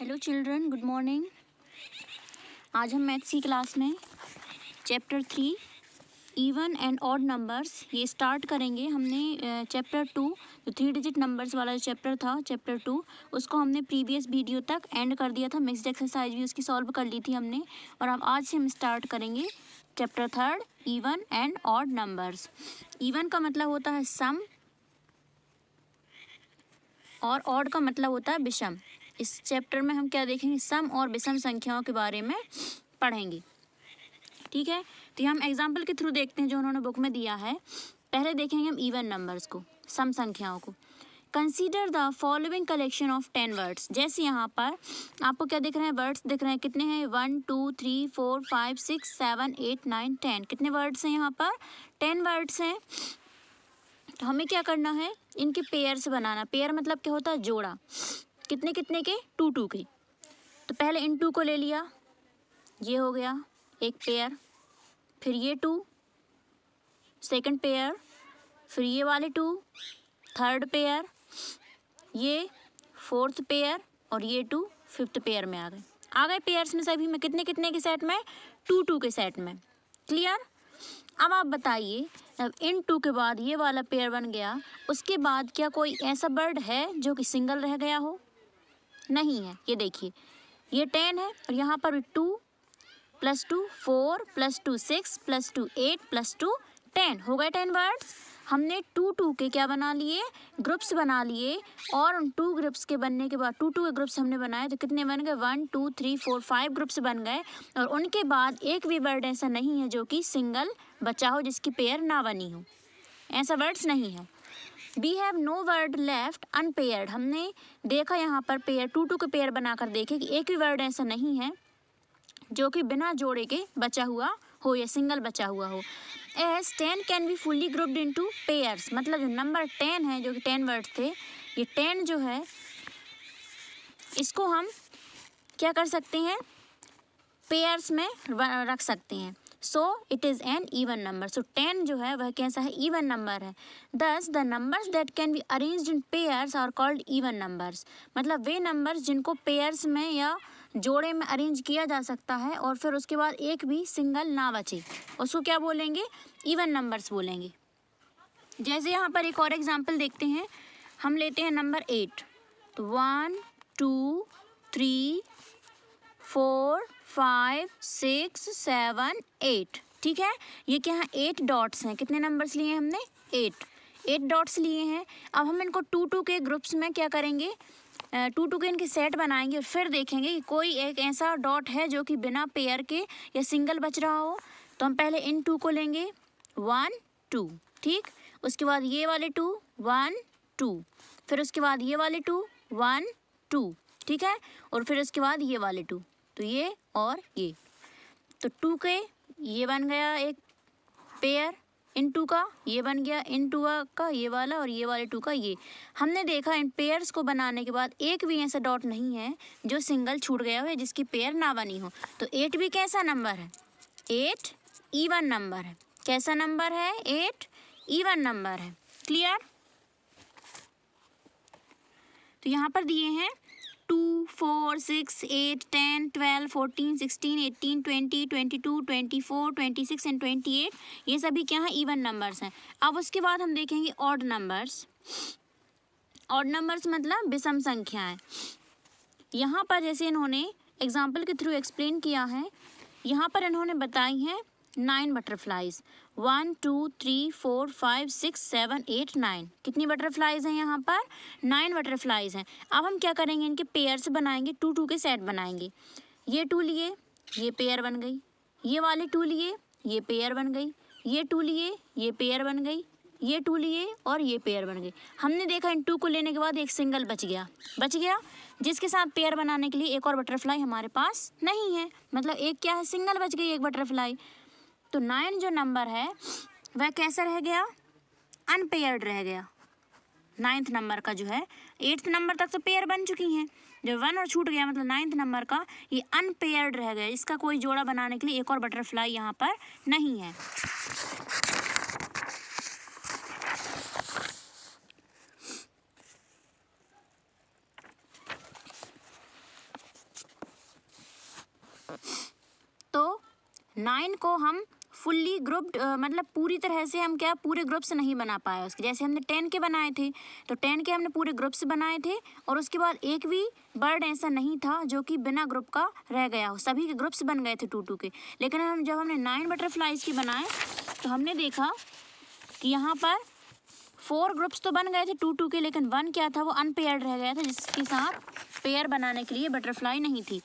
Hello children, good morning. आज हम maths की क्लास में chapter 3 even and odd numbers ये स्टार्ट करेंगे। हमने चैप्टर 2 जो 3 डिजिट नंबर्स वाला जो चैप्टर था चैप्टर 2 उसको हमने प्रीवियस वीडियो तक एंड कर दिया था। मिक्स्ड एक्सरसाइज भी उसकी सॉल्व कर ली थी हमने। और अब आज से हम स्टार्ट करेंगे chapter 3 even and odd numbers. Even का मतलब होता है सम और ऑड का मतलब होता है विषम। इस चैप्टर में हम क्या देखेंगे, सम और विषम संख्याओं के बारे में पढ़ेंगे। ठीक है, तो हम एग्जाम्पल के थ्रू देखते हैं जो उन्होंने बुक में दिया है। पहले देखेंगे हम इवन नंबर्स को, सम संख्याओं को। Consider the following collection of 10 words. जैसे यहाँ पर आपको क्या दिख रहे हैं, वर्ड्स दिख रहे हैं। कितने हैं? 1 2 3 4 5 6 7 8 9 10। कितने वर्ड्स हैं यहाँ पर? 10 वर्ड्स हैं। तो हमें क्या करना है, इनके पेयर से बनाना। पेयर मतलब क्या होता है? जोड़ा। कितने कितने के? 2 2 के। तो पहले इन 2 को ले लिया, ये हो गया एक पेयर। फिर ये 2 सेकंड पेयर, फिर ये वाले 2 थर्ड पेयर, ये फोर्थ पेयर और ये 2 फिफ्थ पेयर में आ गए पेयर्स में सभी में। कितने कितने के सेट में? 2 2 के सेट में। क्लियर? अब आप बताइए, अब इन 2 के बाद ये वाला पेयर बन गया, उसके बाद क्या कोई ऐसा वर्ड है जो कि सिंगल रह गया हो? नहीं है। ये देखिए, ये 10 है और यहाँ पर भी 2 + 2 4 + 2 6 + 2 8 + 2 10 हो गए 10 वर्ड्स। हमने 2 2 के क्या बना लिए? ग्रुप्स बना लिए। और उन 2 ग्रुप्स के बनने के बाद 2 2 के ग्रुप्स हमने बनाए तो कितने बन गए? 1 2 3 4 5 ग्रुप्स बन गए। और उनके बाद एक भी वर्ड ऐसा नहीं है जो कि सिंगल बचा हो, जिसकी पेयर ना बनी हो। ऐसा वर्ड्स नहीं है। We have no word left unpaired. हमने देखा यहाँ पर पेयर 2 2 के पेयर बनाकर देखे कि एक भी वर्ड ऐसा नहीं है जो कि बिना जोड़े के बचा हुआ हो या सिंगल बचा हुआ हो। As 10 can be fully grouped into pairs. मतलब जो नंबर 10 है, जो कि 10 वर्ड थे, ये 10 जो है इसको हम क्या कर सकते हैं? पेयर्स में रख सकते हैं। So it is an even number. So 10 जो है वह कैसा है? इवन नंबर है। Thus the numbers that can be arranged in pairs are called even numbers. मतलब वे नंबर्स जिनको पेयर्स में या जोड़े में अरेंज किया जा सकता है और फिर उसके बाद एक भी सिंगल ना बचे, उसको क्या बोलेंगे? इवन नंबर्स बोलेंगे। जैसे यहाँ पर एक और एग्जाम्पल देखते हैं। हम लेते हैं नंबर 8। तो 1 2 3 4 5 6 7 8। ठीक है, ये क्या है? 8 डॉट्स हैं। कितने नंबर्स लिए हमने? 8 डॉट्स लिए हैं। अब हम इनको 2 2 के ग्रुप्स में क्या करेंगे? 2 2 के इनके सेट बनाएंगे और फिर देखेंगे कि कोई एक ऐसा डॉट है जो कि बिना पेयर के या सिंगल बच रहा हो। तो हम पहले इन 2 को लेंगे, 1 2। ठीक, उसके बाद ये वाले 2 1 2, फिर उसके बाद ये वाले 2 1 2। ठीक है, और फिर उसके बाद ये वाले 2, तो ये और ये। तो 2 के ये बन गया एक पेयर, इन 2 का ये बन गया, इन 2 का ये वाला और ये वाले 2 का ये। हमने देखा इन पेयर्स को बनाने के बाद एक भी ऐसा डॉट नहीं है जो सिंगल छूट गया हो, जिसकी पेयर ना बनी हो। तो 8 भी कैसा नंबर है? 8 इवन नंबर है। कैसा नंबर है? 8 इवन नंबर है। क्लियर? तो यहाँ पर दिए हैं 2 4 6 8 10 12 14 16 18 20 22 24 26 एंड 28। ये सभी क्या हैं? इवन नंबर्स हैं। अब उसके बाद हम देखेंगे ऑड नंबर्स। ऑड नंबर्स मतलब विषम संख्याएं। यहाँ पर जैसे इन्होंने एग्जाम्पल के थ्रू एक्सप्लेन किया है, यहाँ पर इन्होंने बताई हैं 9 बटरफ्लाइज। 1 2 3 4 5 6 7 8 9। कितनी बटरफ्लाइज हैं यहाँ पर? 9 बटरफ्लाइज हैं। अब हम क्या करेंगे? इनके पेयर से बनाएंगे, 2 2 के सेट बनाएंगे। ये 2 लिए, ये पेयर बन गई। ये वाले 2 लिए, ये पेयर बन गई। ये 2 लिए, ये पेयर बन गई। ये 2 लिए और ये पेयर बन गई। हमने देखा इन 2 को लेने के बाद एक सिंगल बच गया, जिसके साथ पेयर बनाने के लिए एक और बटरफ्लाई हमारे पास नहीं है। मतलब एक क्या है? सिंगल बच गई, एक बटरफ्लाई। तो 9 जो नंबर है वह कैसा रह गया? अनपेयर्ड रह गया। 9th नंबर का जो है, 8th नंबर तक तो पेयर बन चुकी हैं, जो 1 और छूट गया मतलब 9th नंबर का ये अनपेयर्ड रह गया। इसका कोई जोड़ा बनाने के लिए एक और बटरफ्लाई यहाँ पर नहीं है। तो 9 को हम फुल्ली ग्रुप्ड मतलब पूरी तरह से हम क्या पूरे ग्रुप से नहीं बना पाए उसके, जैसे हमने 10 के बनाए थे तो 10 के हमने पूरे ग्रुप से बनाए थे और उसके बाद एक भी वर्ड ऐसा नहीं था जो कि बिना ग्रुप का रह गया हो, सभी के ग्रुप्स बन गए थे 2-2 के। लेकिन जब हमने 9 बटरफ्लाइज की बनाए तो हमने देखा कि यहाँ पर 4 ग्रुप्स तो बन गए थे 2-2 के, लेकिन 1 क्या था वो अनपेयर्ड रह गया था, जिसके साथ पेयर बनाने के लिए बटरफ्लाई नहीं थी।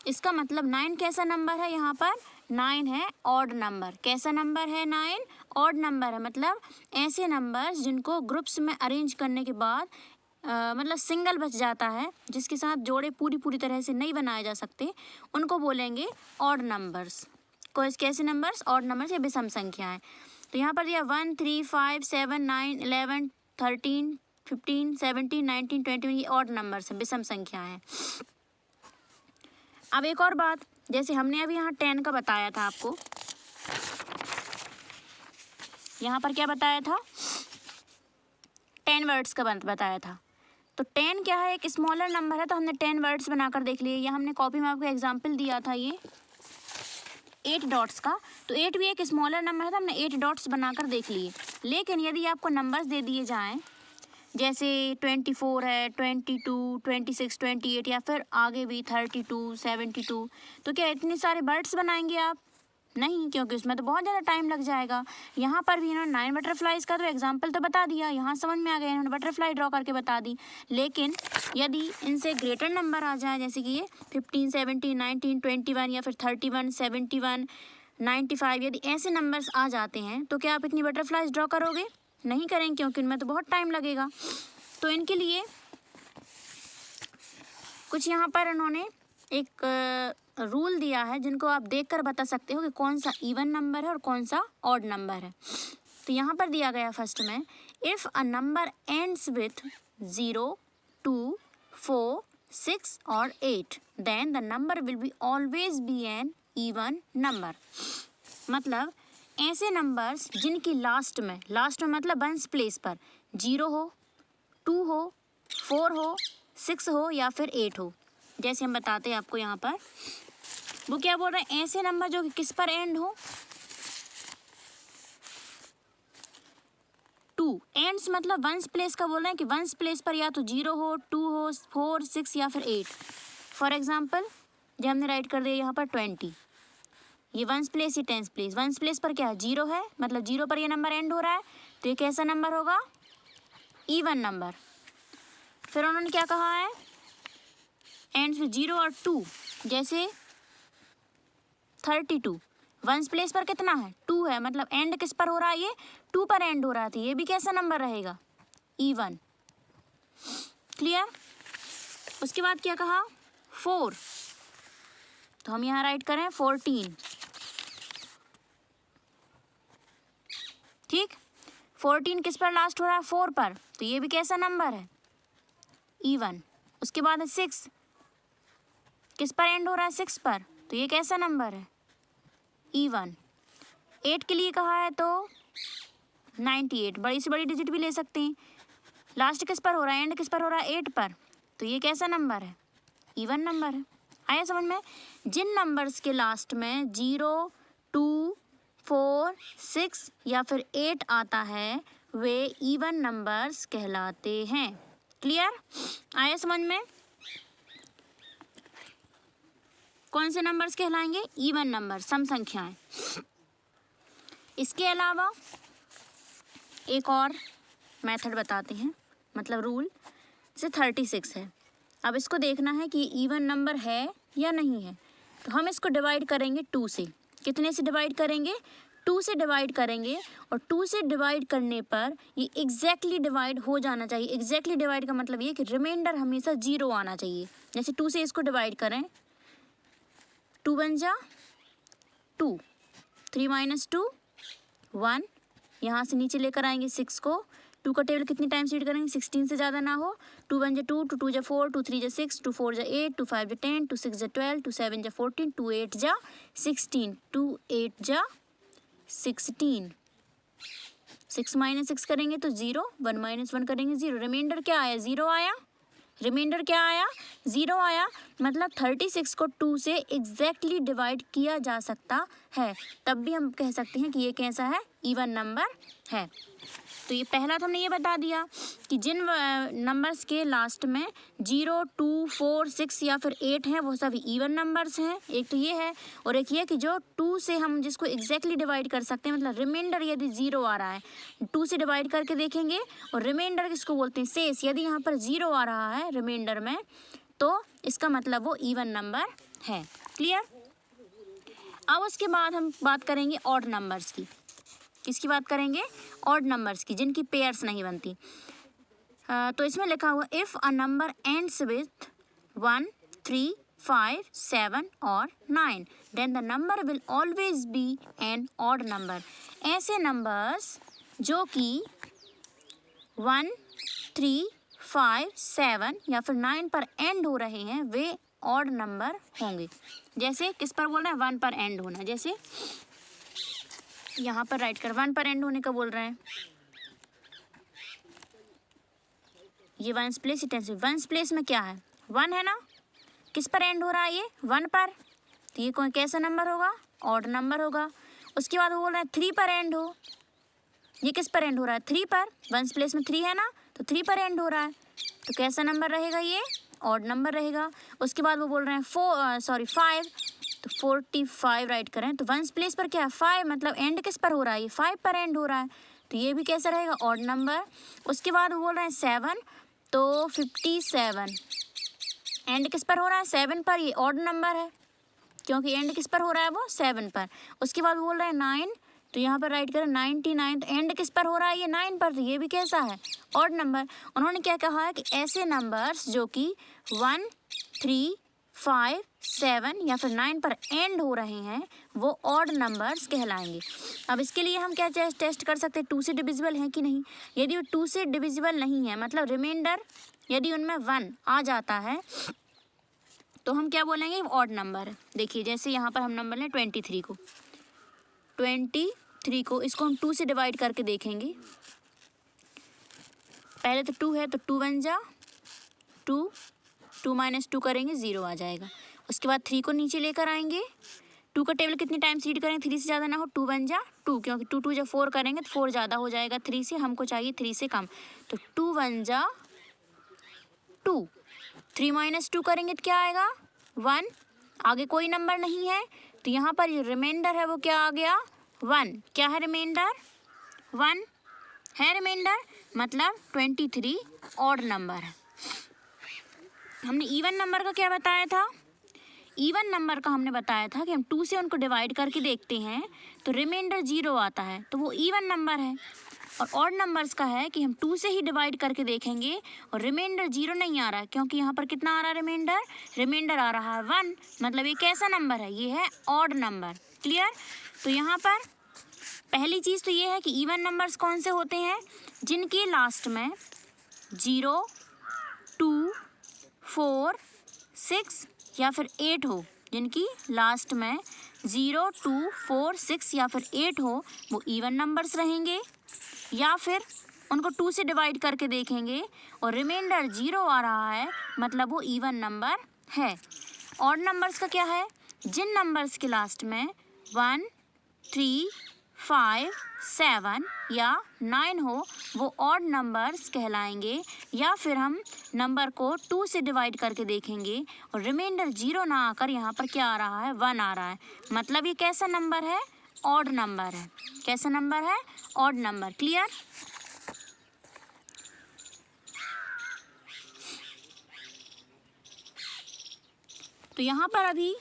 इसका मतलब 9 कैसा नंबर है, यहाँ पर 9 है ऑड नंबर। कैसा नंबर है 9? ऑड नंबर है, मतलब ऐसे नंबर्स जिनको ग्रुप्स में अरेंज करने के बाद मतलब सिंगल बच जाता है, जिसके साथ जोड़े पूरी तरह से नहीं बनाए जा सकते, उनको बोलेंगे ऑड नंबर्स। कैसे नंबर्स? ऑड नंबर्स या विषम संख्याएं। तो यहाँ पर दिया 1, 3, 5, 7, 9, 11, 13, 15, 17, 19, 20, ये ऑड नंबर्स हैं, विषम संख्याएं हैं। अब एक और बात, जैसे हमने अभी यहाँ 10 का बताया था आपको, यहाँ पर क्या बताया था? 10 वर्ड्स का बताया था। तो 10 क्या है? एक स्मॉलर नंबर है, तो हमने 10 वर्ड्स बनाकर देख लिए। या हमने कॉपी में आपको एग्जाम्पल दिया था ये 8 डॉट्स का, तो 8 भी एक स्मॉलर नंबर है, तो हमने 8 डॉट्स बनाकर देख लिए। लेकिन यदि आपको नंबर्स दे दिए जाएँ, जैसे 24 है, 22, 26, 28 या फिर आगे भी 32, 72, तो क्या इतने सारे वर्ड्स बनाएंगे आप? नहीं, क्योंकि उसमें तो बहुत ज़्यादा टाइम लग जाएगा। यहाँ पर भी इन्होंने 9 बटरफ्लाइज का तो एग्जाम्पल तो बता दिया, यहाँ समझ में आ गया, इन्होंने बटरफ्लाई ड्रॉ करके बता दी। लेकिन यदि इनसे ग्रेटर नंबर आ जाए, जैसे कि ये 15, 17, 19, 21 या फिर 31, 71, 95, यदि ऐसे नंबर्स आ जाते हैं तो क्या आप इतनी बटरफ्लाइज ड्रॉ करोगे? नहीं करेंगे, क्योंकि इनमें तो बहुत टाइम लगेगा। तो इनके लिए कुछ यहाँ पर इन्होंने एक रूल दिया है, जिनको आप देखकर बता सकते हो कि कौन सा इवन नंबर है और कौन सा ऑड नंबर है। तो यहाँ पर दिया गया फर्स्ट में, if a number ends with 0, 2, 4, 6 और 8 then the number will be always be an even number. मतलब ऐसे नंबर्स जिनकी लास्ट में मतलब वंस प्लेस पर 0 हो, 2 हो, 4 हो, 6 हो या फिर 8 हो, जैसे हम बताते हैं आपको यहाँ पर, वो क्या बोल रहे हैं? ऐसे नंबर जो कि किस पर एंड हो? 2 एंड्स मतलब वंस प्लेस का बोल रहे हैं कि वंस प्लेस पर या तो 0 हो, 2 हो, 4, 6 या फिर 8। फॉर एग्जाम्पल जब हमने राइट कर दिया यहाँ पर 20, ये वंस प्लेस, ये टेंस प्लेस। वंस प्लेस पर क्या है? 0 है, मतलब 0 पर ये नंबर एंड हो रहा है, तो ये कैसा नंबर होगा? Even number. फिर उन्होंने क्या कहा है? एंड्स विद 0 और 2, जैसे 32 वंस प्लेस पर कितना है? 2 है, मतलब एंड किस पर हो रहा है? ये 2 पर एंड हो रहा था, ये भी कैसा नंबर रहेगा? इवन। क्लियर? उसके बाद क्या कहा? 4, तो हम यहाँ राइट करें 14। ठीक, 14 किस पर लास्ट हो रहा है? 4 पर, तो ये भी कैसा नंबर है? इवन। उसके बाद है 6, किस पर एंड हो रहा है? 6 पर, तो ये कैसा नंबर है? इवन। 8 के लिए कहा है तो 98, बड़ी से बड़ी डिजिट भी ले सकते हैं। लास्ट किस पर हो रहा है? एंड किस पर हो रहा है? 8 पर, तो ये कैसा नंबर है? इवन नंबर है। आया समझ में? जिन नंबर्स के लास्ट में 0, 2, 4, 6 या फिर 8 आता है वे इवन नंबर्स कहलाते हैं। क्लियर? आया समझ में? कौन से नंबर्स कहलाएंगे? इवन नंबर, सम संख्याएं। इसके अलावा एक और मेथड बताते हैं, मतलब रूल, जैसे 36 है। अब इसको देखना है कि इवन नंबर है या नहीं है, तो हम इसको डिवाइड करेंगे 2 से। कितने से डिवाइड करेंगे? 2 से डिवाइड करेंगे, और 2 से डिवाइड करने पर ये एग्जैक्टली डिवाइड हो जाना चाहिए। एग्जैक्टली डिवाइड का मतलब ये कि रिमाइंडर हमेशा 0 आना चाहिए। जैसे 2 से इसको डिवाइड करें, 2 बन जा 2, 3 - 2 1, यहाँ से नीचे लेकर आएंगे 6 को। 2 का टेबल कितनी टाइम्स रीड करेंगे? 16 से ज़्यादा ना हो। 2 1 जा 2, 2 2 जा 4, 2 3 जा 6, 2 4 जा 8, 2 5 जा 10, 2 6 जा 12, 2 7 जा 14, 2 8 जा 16, 2 8 जा 16। 6 - 6 करेंगे तो 0, 1 - 1 करेंगे 0, रिमाइंडर क्या आया? 0 आया। रिमाइंडर क्या आया, 0 आया। मतलब 36 को 2 से एग्जैक्टली डिवाइड किया जा सकता है, तब भी हम कह सकते हैं कि ये कैसा है, इवन नंबर है। तो ये पहला तो हमने ये बता दिया कि जिन नंबर्स के लास्ट में 0, 2, 4, 6 या फिर 8 हैं वो सभी इवन नंबर्स हैं। एक तो ये है, और एक ये कि जो 2 से हम जिसको एग्जैक्टली डिवाइड कर सकते हैं, मतलब रिमाइंडर यदि 0 आ रहा है 2 से डिवाइड करके देखेंगे, और रिमाइंडर किसको बोलते हैं, शेष, यदि यहाँ पर 0 आ रहा है रिमाइंडर में तो इसका मतलब वो इवन नंबर है। क्लियर। अब उसके बाद हम बात करेंगे ऑड नंबर्स की। किसकी बात करेंगे, ऑड नंबर्स की, जिनकी पेयर्स नहीं बनती। तो इसमें लिखा हुआ if a number ends with 1, 3, 5, 7 और 9 then the number will always be an odd number. ऐसे नंबर्स जो कि 1, 3, 5, 7 या फिर 9 पर एंड हो रहे हैं वे ऑड नंबर होंगे। जैसे किस पर बोल रहे हैं, 1 पर एंड होना। जैसे यहाँ पर राइट कर 1 पर एंड होने का बोल रहे हैं, ये ones place intensive, ones place में क्या है, 1 है ना, किस पर एंड हो रहा है, ये 1 पर, तो ये कौन कैसा नंबर होगा, ऑड नंबर होगा। उसके बाद वो बोल रहे हैं 3 पर एंड हो, ये किस पर एंड हो रहा है, 3 पर, वंस प्लेस में 3 है ना, तो 3 पर एंड हो रहा है, तो कैसा नंबर रहेगा, ये ऑड नंबर रहेगा। उसके बाद वो बोल रहे हैं 5, तो 45 राइट करें, तो वंस प्लेस पर क्या है, 5, मतलब एंड किस पर हो रहा है, ये 5 पर एंड हो रहा है, तो ये भी कैसा रहेगा, ऑड नंबर। उसके बाद वो बोल रहे हैं 7, तो 57 एंड किस पर हो रहा है, 7 पर, ये ऑड नंबर है क्योंकि एंड किस पर हो रहा है, वो 7 पर। उसके बाद बोल रहे हैं 9, तो यहाँ पर राइट करें 99, तो एंड किस पर हो रहा है, ये 9 पर, तो ये भी कैसा है, ऑड नंबर। उन्होंने क्या कहा है कि ऐसे नंबर्स जो कि 1, 3, 5, 7 या फिर 9 पर एंड हो रहे हैं वो ऑड नंबर्स कहलाएंगे। अब इसके लिए हम क्या टेस्ट कर सकते हैं, 2 से डिविजिबल हैं कि नहीं। यदि वो 2 से डिविजिबल नहीं है, मतलब रिमाइंडर यदि उनमें 1 आ जाता है तो हम क्या बोलेंगे, ऑड नंबर है। देखिए जैसे यहाँ पर हम नंबर लें 23 को इसको हम 2 से डिवाइड करके देखेंगे। पहले तो 2 है, तो 2 1 जा 2, 2 - 2 करेंगे 0 आ जाएगा। उसके बाद 3 को नीचे लेकर आएंगे, 2 का टेबल कितनी टाइम्स रीड करें, 3 से ज़्यादा ना हो, 2 1 जा 2, क्योंकि 2 2 जब 4 करेंगे तो 4 ज़्यादा हो जाएगा 3 से, हमको चाहिए 3 से कम, तो 2 1 जा 2, 3 - 2 करेंगे तो क्या आएगा, 1। आगे कोई नंबर नहीं है, तो यहाँ पर जो रिमाइंडर है वो क्या आ गया, 1। क्या है रिमाइंडर, 1 है रिमाइंडर, मतलब 23 ऑड नंबर है। हमने इवन नंबर का क्या बताया था, इवन नंबर का हमने बताया था कि हम 2 से उनको डिवाइड करके देखते हैं तो रिमाइंडर 0 आता है, तो वो इवन नंबर है। और ऑड नंबर्स का है कि हम 2 से ही डिवाइड करके देखेंगे और रिमाइंडर 0 नहीं आ रहा है, क्योंकि यहाँ पर कितना आ रहा है रिमाइंडर आ रहा है 1, मतलब ये कैसा नंबर है, ये है ऑड नंबर। क्लियर। तो यहाँ पर पहली चीज़ तो ये है कि इवन नंबर्स कौन से होते हैं, जिनके लास्ट में 0, 2, 4, 6 या फिर 8 हो, जिनकी लास्ट में 0, 2, 4, 6 या फिर 8 हो, वो इवन नंबर्स रहेंगे। या फिर उनको 2 से डिवाइड करके देखेंगे और रिमाइंडर 0 आ रहा है, मतलब वो इवन नंबर है। ऑड नंबर्स का क्या है, जिन नंबर्स के लास्ट में 1, 3, 5, 7 या 9 हो वो ऑड नंबर्स कहलाएंगे। या फिर हम नंबर को 2 से डिवाइड करके देखेंगे और रिमाइंडर 0 ना आकर यहाँ पर क्या आ रहा है, 1 आ रहा है, मतलब ये कैसा नंबर है, ऑड नंबर है। कैसा नंबर है, ऑड नंबर। क्लियर। तो यहाँ पर अभी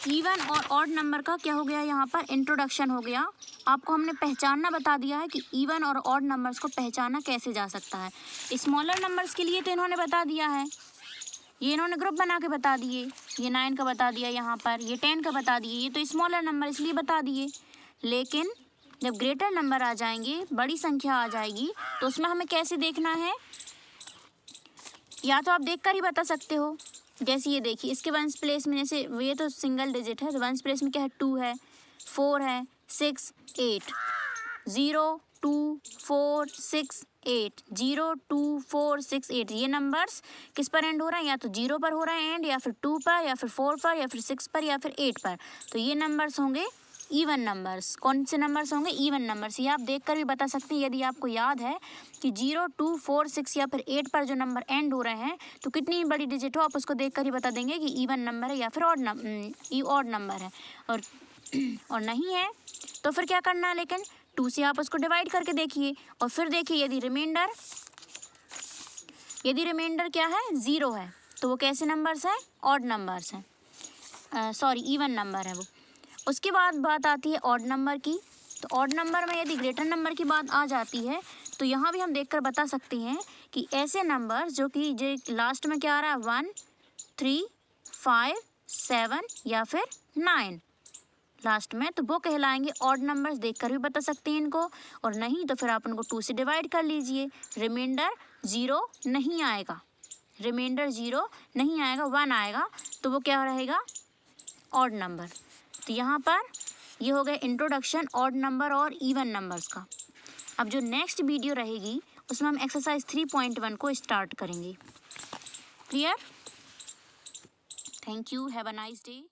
इवन और ऑड नंबर का क्या हो गया, यहाँ पर इंट्रोडक्शन हो गया। आपको हमने पहचानना बता दिया है कि इवन और ऑड नंबर्स को पहचाना कैसे जा सकता है। स्मॉलर नंबर्स के लिए तो इन्होंने बता दिया है, ये इन्होंने ग्रुप बना के बता दिए, ये 9 का बता दिया, यहाँ पर ये 10 का बता दिए, ये तो स्मॉलर नंबर इसलिए बता दिए। लेकिन जब ग्रेटर नंबर आ जाएंगे, बड़ी संख्या आ जाएगी, तो उसमें हमें कैसे देखना है, या तो आप देखकर ही बता सकते हो। जैसे ये देखिए, इसके वंस प्लेस में जैसे ये तो सिंगल डिजिट है, तो वंस प्लेस में क्या है, 2 है, 4 है, 6, 8। 0 2 4 6 8, 0 2 4 6 8 ये नंबर्स किस पर एंड हो रहा है, या तो 0 पर हो रहा है एंड, या फिर 2 पर, या फिर 4 पर, या फिर 6 पर, या फिर 8 पर। तो ये नंबर्स होंगे इवन नंबर्स। कौन से नंबर्स होंगे? Even numbers. ये आप देखकर भी बता सकते हैं यदि आपको याद है कि 0 2 4 6 या फिर 8 पर जो नंबर एंड हो रहे हैं तो कितनी बड़ी डिजिट हो आप उसको देखकर ही बता देंगे कि इवन नंबर है या फिर ऑड नंबर है। और नहीं है तो फिर क्या करना है, लेकिन 2 से आप उसको डिवाइड करके देखिए और फिर देखिए यदि रिमाइंडर क्या है, 0 है, तो वो कैसे नंबर्स हैं? ऑड नंबर्स हैं, सॉरी इवन नंबर है वो। उसके बाद बात आती है ऑड नंबर की। तो ऑड नंबर में यदि ग्रेटर नंबर की बात आ जाती है तो यहाँ भी हम देखकर बता सकते हैं कि ऐसे नंबर्स जो कि लास्ट में क्या आ रहा है, 1 3 5 7 या फिर 9 लास्ट में, तो वो कहलाएंगे ऑड नंबर्स। देखकर भी बता सकते हैं इनको, और नहीं तो फिर आप उनको 2 से डिवाइड कर लीजिए। रिमाइंडर 0 नहीं आएगा, 1 आएगा, तो वो क्या रहेगा, ऑड नंबर। तो यहाँ पर ये हो गया इंट्रोडक्शन ऑड नंबर और इवन नंबर्स का। अब जो नेक्स्ट वीडियो रहेगी उसमें हम एक्सरसाइज 3.1 को स्टार्ट करेंगे। Clear? Thank you, have a nice day.